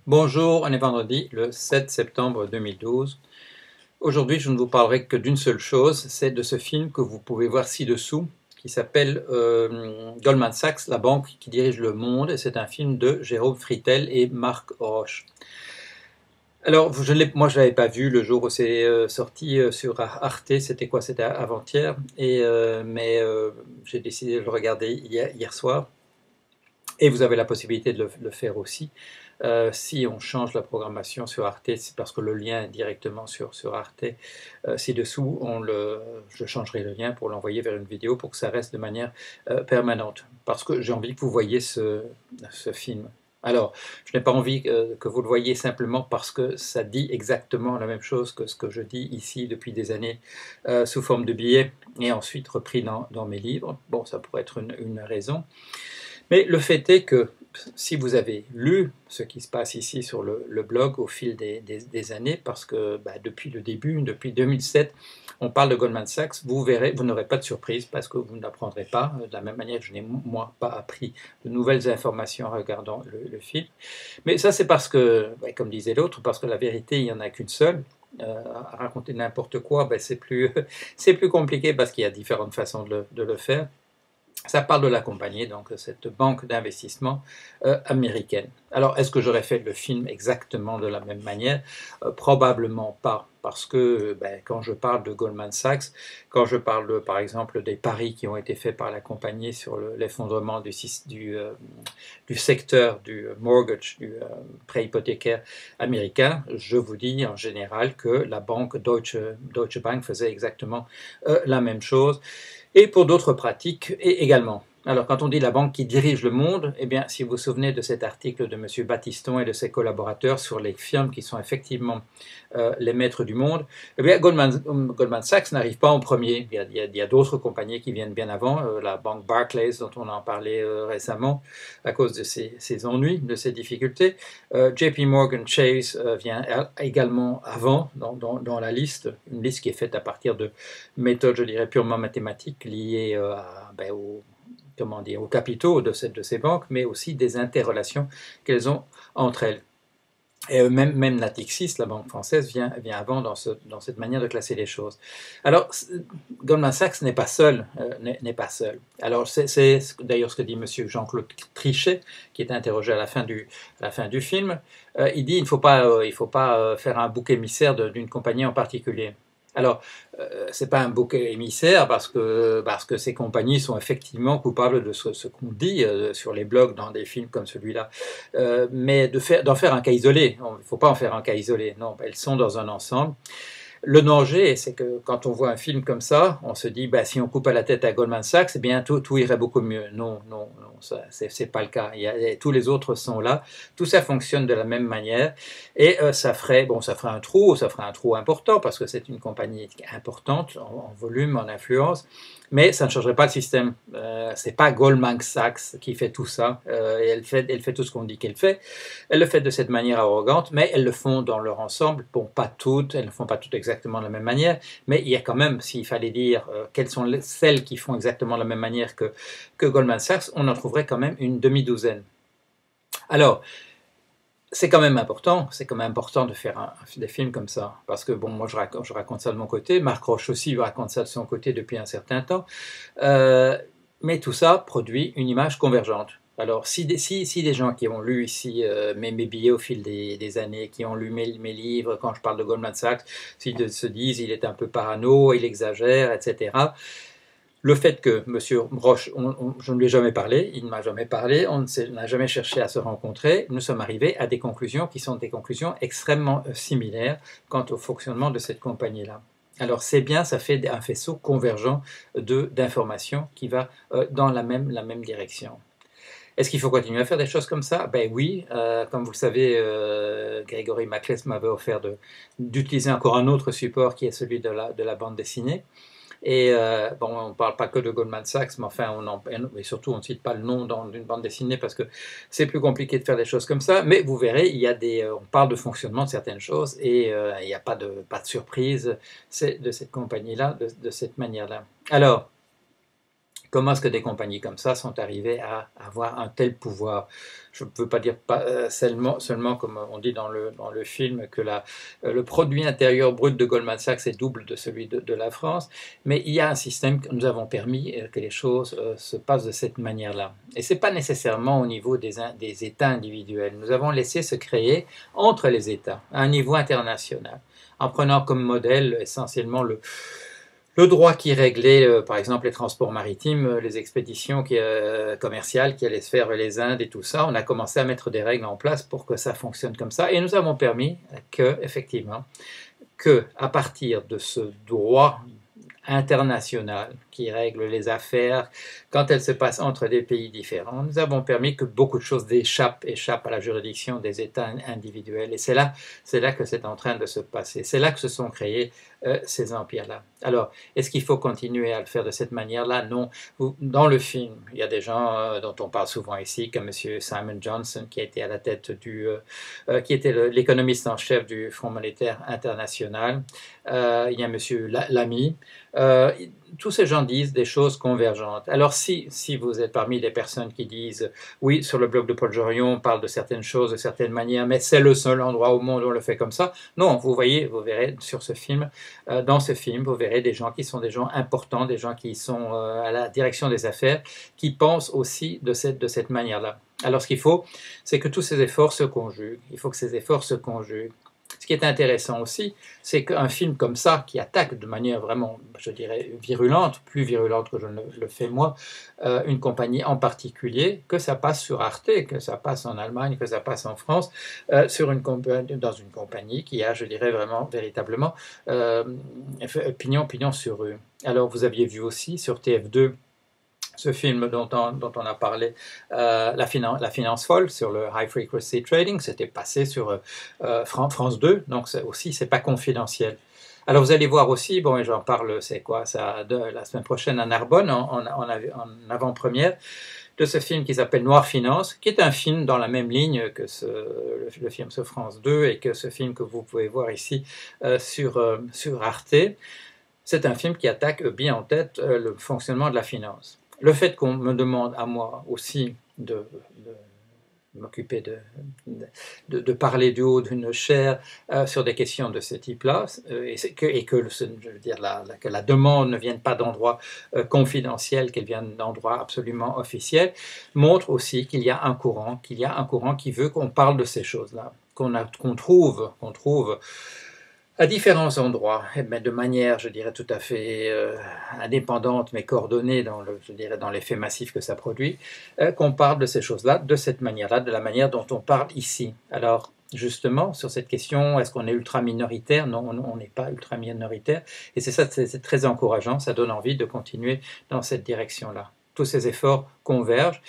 Bonjour, on est vendredi le 7 septembre 2012. Aujourd'hui, je ne vous parlerai que d'une seule chose, c'est de ce film que vous pouvez voir ci-dessous, qui s'appelle Goldman Sachs, la banque qui dirige le monde, et c'est un film de Jérôme Fritel et Marc Roche. Alors, moi je ne l'avais pas vu le jour où c'est sorti sur Arte, c'était quoi? C'était avant-hier, mais j'ai décidé de le regarder hier soir, et vous avez la possibilité de le faire aussi. Si on change la programmation sur Arte, c'est parce que le lien est directement sur Arte. Ci-dessous, je changerai le lien pour l'envoyer vers une vidéo pour que ça reste de manière permanente. Parce que j'ai envie que vous voyez ce film. Alors, je n'ai pas envie que vous le voyez simplement parce que ça dit exactement la même chose que ce que je dis ici depuis des années sous forme de billets et ensuite repris dans mes livres. Bon, ça pourrait être une raison. Mais le fait est que si vous avez lu ce qui se passe ici sur le blog au fil des années, parce que depuis le début, depuis 2007, on parle de Goldman Sachs, vous verrez, vous n'aurez pas de surprise parce que vous n'apprendrez pas, de la même manière que je n'ai moi pas appris de nouvelles informations en regardant le film. Mais ça c'est parce que, comme disait l'autre, parce que la vérité il n'y en a qu'une seule. Raconter n'importe quoi, c'est plus compliqué parce qu'il y a différentes façons de le faire. Ça parle de la compagnie, donc cette banque d'investissement américaine. Alors, est-ce que j'aurais fait le film exactement de la même manière? Probablement pas, parce que quand je parle de Goldman Sachs, quand je parle par exemple des paris qui ont été faits par la compagnie sur l'effondrement du secteur du mortgage, du prêt hypothécaire américain, je vous dis en général que la banque Deutsche Bank faisait exactement la même chose et pour d'autres pratiques également. Alors, quand on dit la banque qui dirige le monde, eh bien, si vous vous souvenez de cet article de M. Battiston et de ses collaborateurs sur les firmes qui sont effectivement les maîtres du monde, eh bien, Goldman Sachs n'arrive pas en premier. Il y a d'autres compagnies qui viennent bien avant, la banque Barclays, dont on en parlait récemment, à cause de ses ennuis, de ses difficultés. JP Morgan Chase vient également avant dans la liste, une liste qui est faite à partir de méthodes, je dirais, purement mathématiques liées aux capitaux de ces banques, mais aussi des interrelations qu'elles ont entre elles. Et même Natixis, la banque française, vient avant dans cette manière de classer les choses. Alors, Goldman Sachs n'est pas seul, n'est pas seul. Alors, c'est d'ailleurs ce que dit M. Jean-Claude Trichet, qui est interrogé à la fin du film. Il dit il ne faut pas faire un bouc émissaire d'une compagnie en particulier. Alors, c'est pas un bouc émissaire parce que ces compagnies sont effectivement coupables de ce qu'on dit sur les blogs dans des films comme celui-là. Mais d'en faire un cas isolé, il ne faut pas en faire un cas isolé, non, elles sont dans un ensemble. Le danger, c'est que quand on voit un film comme ça, on se dit, si on coupe à la tête à Goldman Sachs, eh bien tout irait beaucoup mieux. Non, non, non, c'est pas le cas. Tous les autres sont là, tout ça fonctionne de la même manière, et ça ferait un trou important, parce que c'est une compagnie importante en volume, en influence, mais ça ne changerait pas le système. C'est pas Goldman Sachs qui fait tout ça, et elle fait tout ce qu'on dit qu'elle fait. Elles le font de cette manière arrogante, mais elles le font dans leur ensemble. Bon, pas toutes, elles ne le font pas toutes exactement de la même manière, mais il y a quand même, s'il fallait dire quelles sont celles qui font exactement de la même manière que Goldman Sachs, on en trouverait quand même une demi-douzaine. Alors, c'est quand même important de faire des films comme ça, parce que moi je raconte ça de mon côté, Marc Roche aussi raconte ça de son côté depuis un certain temps, mais tout ça produit une image convergente. Alors, si des gens qui ont lu ici mes billets au fil des années, qui ont lu mes livres, quand je parle de Goldman Sachs, s'ils se disent il est un peu parano, il exagère, etc., le fait que M. Roche, je ne lui ai jamais parlé, il ne m'a jamais parlé, on n'a jamais cherché à se rencontrer, nous sommes arrivés à des conclusions qui sont des conclusions extrêmement similaires quant au fonctionnement de cette compagnie-là. Alors c'est bien, ça fait un faisceau convergent d'informations qui va dans la même direction. Est-ce qu'il faut continuer à faire des choses comme ça? Ben oui, comme vous le savez, Grégory Maclès m'avait offert d'utiliser encore un autre support qui est celui de la bande dessinée. Et on ne parle pas que de Goldman Sachs, mais enfin, et surtout on ne cite pas le nom d'une bande dessinée parce que c'est plus compliqué de faire des choses comme ça. Mais vous verrez, on parle de fonctionnement de certaines choses et il n'y a pas de surprise de cette compagnie-là, de cette manière-là. Alors, Comment est-ce que des compagnies comme ça sont arrivées à avoir un tel pouvoir? Je ne veux pas dire seulement, comme on dit dans le film, que le produit intérieur brut de Goldman Sachs est double de celui de la France, mais il y a un système que nous avons permis que les choses se passent de cette manière-là. Et ce n'est pas nécessairement au niveau des États individuels. Nous avons laissé se créer entre les États, à un niveau international, en prenant comme modèle essentiellement le droit qui réglait, par exemple, les transports maritimes, les expéditions commerciales qui allaient se faire vers les Indes et tout ça, on a commencé à mettre des règles en place pour que ça fonctionne comme ça. Et nous avons permis que, effectivement, à partir de ce droit international qui règle les affaires quand elles se passent entre des pays différents, nous avons permis que beaucoup de choses échappent à la juridiction des États individuels. Et c'est là que c'est en train de se passer. C'est là que se sont créés ces empires-là. Alors, est-ce qu'il faut continuer à le faire de cette manière-là? Non. Dans le film, il y a des gens dont on parle souvent ici, comme M. Simon Johnson, qui a été à la tête qui était l'économiste en chef du Fonds monétaire international. Il y a M. Lamy. Tous ces gens disent des choses convergentes. Alors si vous êtes parmi les personnes qui disent oui, sur le blog de Paul Jorion, on parle de certaines choses de certaines manières, mais c'est le seul endroit au monde où on le fait comme ça. Non, vous verrez sur ce film, dans ce film, vous verrez des gens qui sont des gens importants, des gens qui sont à la direction des affaires, qui pensent aussi de cette manière-là. Alors ce qu'il faut, c'est que tous ces efforts se conjuguent. Il faut que ces efforts se conjuguent. Ce qui est intéressant aussi, c'est qu'un film comme ça, qui attaque de manière vraiment, je dirais, virulente, plus virulente que je ne le fais moi, une compagnie en particulier, que ça passe sur Arte, que ça passe en Allemagne, que ça passe en France, dans une compagnie qui a, je dirais, vraiment, véritablement, pignon sur rue. Alors, vous aviez vu aussi sur TF2, ce film dont on a parlé, la finance folle sur le high frequency trading, c'était passé sur France 2, donc c'est pas confidentiel. Alors vous allez voir aussi, bon, et j'en parle, c'est quoi ça, la semaine prochaine à Narbonne, en avant-première, de ce film qui s'appelle Noir Finance, qui est un film dans la même ligne que le film sur France 2 et que ce film que vous pouvez voir ici sur Arte. C'est un film qui attaque bien en tête le fonctionnement de la finance. Le fait qu'on me demande à moi aussi de m'occuper de parler du haut d'une chaire sur des questions de ce type-là, et que je veux dire, que la demande ne vienne pas d'endroits confidentiels, qu'elle vienne d'endroits absolument officiels, montre aussi qu'il y a un courant qui veut qu'on parle de ces choses-là, qu'on trouve à différents endroits, mais de manière, je dirais, tout à fait indépendante, mais coordonnée dans l'effet massif que ça produit, qu'on parle de ces choses-là, de cette manière-là, de la manière dont on parle ici. Alors, justement, sur cette question, est-ce qu'on est ultra-minoritaire? Non, on n'est pas ultra-minoritaire, et c'est très encourageant, ça donne envie de continuer dans cette direction-là. Tous ces efforts convergent.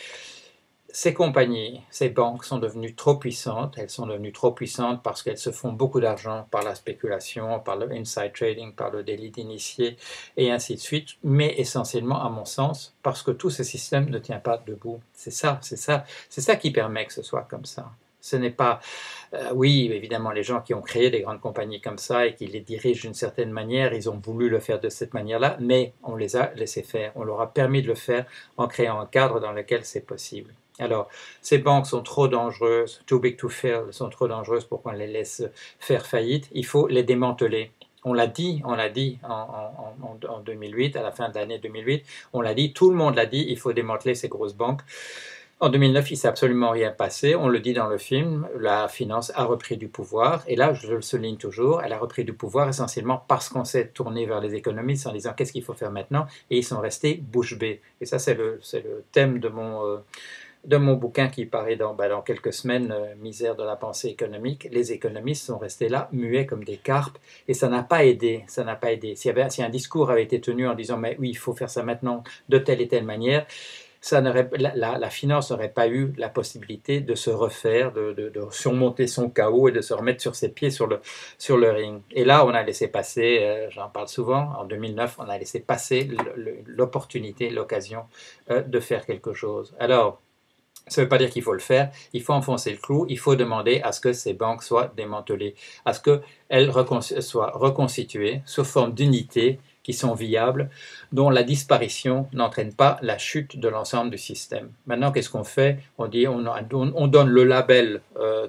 Ces compagnies, ces banques sont devenues trop puissantes. Elles sont devenues trop puissantes parce qu'elles se font beaucoup d'argent par la spéculation, par le inside trading, par le délit d'initié et ainsi de suite. Mais essentiellement, à mon sens, parce que tout ce système ne tient pas debout. C'est ça qui permet que ce soit comme ça. Ce n'est pas, oui, évidemment, les gens qui ont créé des grandes compagnies comme ça et qui les dirigent d'une certaine manière, ils ont voulu le faire de cette manière-là, mais on les a laissés faire. On leur a permis de le faire en créant un cadre dans lequel c'est possible. Alors, ces banques sont trop dangereuses, too big to fail, sont trop dangereuses pour qu'on les laisse faire faillite. Il faut les démanteler. On l'a dit en 2008, à la fin de l'année 2008, on l'a dit, tout le monde l'a dit, il faut démanteler ces grosses banques. En 2009, il ne s'est absolument rien passé. On le dit dans le film, la finance a repris du pouvoir. Et là, je le souligne toujours, elle a repris du pouvoir essentiellement parce qu'on s'est tourné vers les économistes en disant qu'est-ce qu'il faut faire maintenant. Et ils sont restés bouche bée. Et ça, c'est le thème de mon bouquin qui paraît dans quelques semaines, Misère de la pensée économique. Les économistes sont restés là, muets comme des carpes, et ça n'a pas aidé. Si un discours avait été tenu en disant mais oui, il faut faire ça maintenant de telle et telle manière, la finance n'aurait pas eu la possibilité de se refaire, de surmonter son chaos et de se remettre sur ses pieds sur le ring. Et là, on a laissé passer, j'en parle souvent, en 2009, on a laissé passer l'opportunité, l'occasion de faire quelque chose. Alors, ça ne veut pas dire qu'il faut le faire, il faut enfoncer le clou, il faut demander à ce que ces banques soient démantelées, à ce qu'elles soient reconstituées sous forme d'unité qui sont viables, dont la disparition n'entraîne pas la chute de l'ensemble du système. Maintenant, qu'est-ce qu'on fait? On dit, on donne le label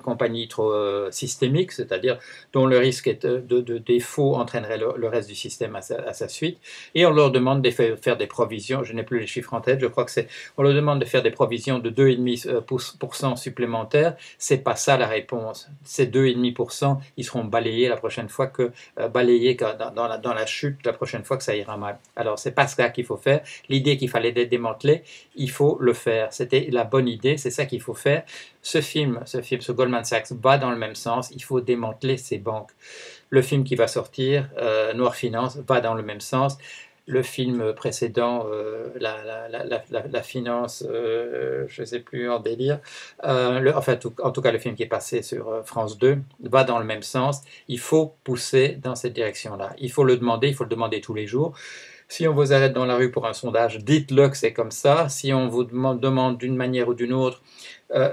compagnie trop systémique, c'est-à-dire dont le risque de défaut entraînerait le reste du système à sa suite, et on leur demande de faire des provisions, je n'ai plus les chiffres en tête, je crois que on leur demande de faire des provisions de 2,5% supplémentaires. C'est pas ça la réponse. Ces 2,5%, ils seront balayés la prochaine fois balayés dans la chute la prochaine fois que ça ira mal. Alors c'est pas ça qu'il faut faire. L'idée qu'il fallait démanteler, il faut le faire. C'était la bonne idée, c'est ça qu'il faut faire. Ce Goldman Sachs va dans le même sens. Il faut démanteler ces banques. Le film qui va sortir, Noir Finance, va dans le même sens. Le film précédent, la finance, je ne sais plus, en délire, en tout cas le film qui est passé sur France 2, va dans le même sens. Il faut pousser dans cette direction-là. Il faut le demander tous les jours. Si on vous arrête dans la rue pour un sondage, dites-le que c'est comme ça. Si on vous demande d'une manière ou d'une autre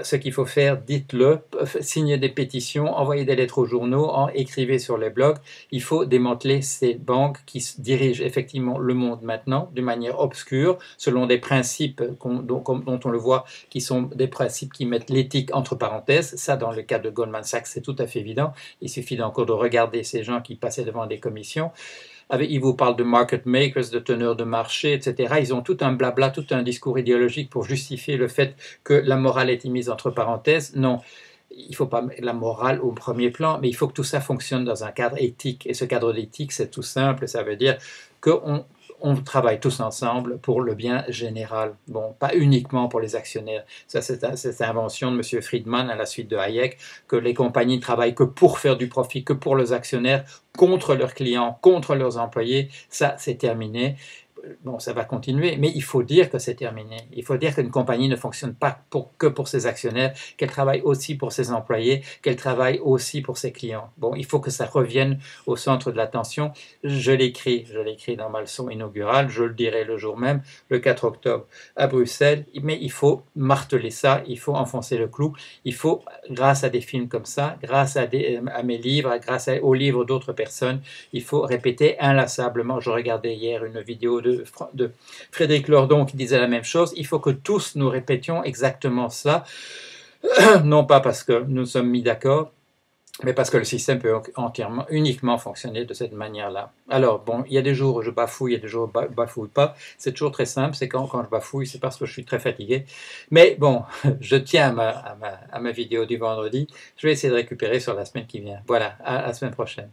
ce qu'il faut faire, dites-le. Signez des pétitions, envoyez des lettres aux journaux, écrivez sur les blogs. Il faut démanteler ces banques qui dirigent effectivement le monde maintenant d'une manière obscure, selon des principes dont on le voit, qui sont des principes qui mettent l'éthique entre parenthèses. Ça, dans le cas de Goldman Sachs, c'est tout à fait évident. Il suffit encore de regarder ces gens qui passaient devant des commissions. Ils vous parlent de market makers, de teneurs de marché, etc. Ils ont tout un blabla, tout un discours idéologique pour justifier le fait que la morale est mise entre parenthèses. Non, il ne faut pas mettre la morale au premier plan, mais il faut que tout ça fonctionne dans un cadre éthique. Et ce cadre d'éthique, c'est tout simple, ça veut dire qu'on travaille tous ensemble pour le bien général. Bon, pas uniquement pour les actionnaires. Ça, c'est l'invention de M. Friedman à la suite de Hayek, que les compagnies ne travaillent que pour faire du profit, que pour les actionnaires, contre leurs clients, contre leurs employés. Ça, c'est terminé. Bon, ça va continuer, mais il faut dire que c'est terminé. Il faut dire qu'une compagnie ne fonctionne pas que pour ses actionnaires, qu'elle travaille aussi pour ses employés, qu'elle travaille aussi pour ses clients. Bon, il faut que ça revienne au centre de l'attention. Je l'écris dans ma leçon inaugurale, je le dirai le jour même, le 4 octobre à Bruxelles, mais il faut marteler ça, il faut enfoncer le clou, il faut, grâce à des films comme ça, grâce à mes livres, grâce aux livres d'autres personnes, il faut répéter inlassablement. Je regardais hier une vidéo de Frédéric Lordon qui disait la même chose. Il faut que tous nous répétions exactement ça, non pas parce que nous sommes mis d'accord, mais parce que le système peut uniquement fonctionner de cette manière-là. Alors, bon, il y a des jours où je bafouille, il y a des jours où je bafouille pas. C'est toujours très simple, c'est quand je bafouille, c'est parce que je suis très fatigué. Mais bon, je tiens à ma vidéo du vendredi. Je vais essayer de récupérer sur la semaine qui vient. Voilà, à la semaine prochaine.